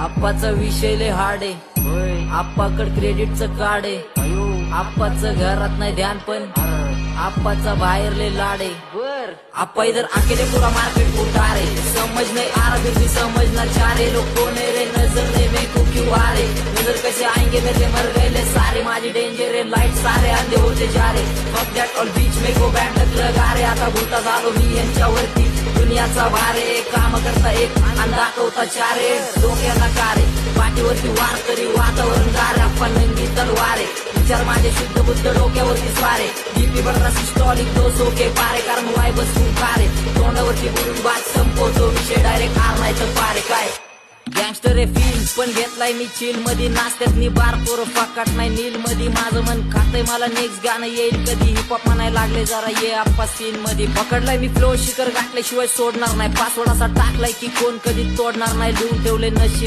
आप्पाचा विषय लय हार्ड आहे, आप्पाकड क्रेडिटचं कार्ड आहे, आप्पाचं घरात नाही ध्यान पण आप्पाचा बाहेर लय लाड आहे। आप्पा इधर अकेले पूरा मार्केट उतारे, समझ नहीं आ रहा फिर भी समझना चाह रहे, लोग कौन है रे नजर नहीं मैं को क्यों आ रहे, नजर कैसे आएंगे मेरे मर गए ले सारे, माझी डेंजर है लाइट सारे अंधे होते जा रहे, फक दॅट ऑल बीच में गो बॅट लगा रे, आता भूता झालो मी यांच्यावरती दुनियाचा भारे, काम करता एक आणि दाखवता चारे, डोक्याला कारे पाठीवरती वार तरी वातावरण गारे, आप्पा नंगी तलवारे, विचार माझे शुद्ध बुद्ध डोक्यावरती स्वारे, डीपी बडरा सिस्टॉलिक दोसो के पारे, कारण वाय बसून कारे तोंडावरती बोलून बात संपवतो विषय डायरेक्ट आर नाही तर पारे काय गँगस्टर आहे फील पण घेतलाय मी चिल मध्ये, नाश्त्यात मी बार पोरं फाकाट नाही नील मध्ये, माझं मन खातंय मला नेक्स्ट गाणं येईल कधी, हिपहॉप म्हणायला लागले जरा ये आप्पा सीन मध्ये, पकडलाय मी फ्लो शिखर गाठल्याशिवाय सोडणार नाही, पासवर्ड असा टाकलाय की कोण कधी तोडणार नाही, लिहून ठेवले नशीब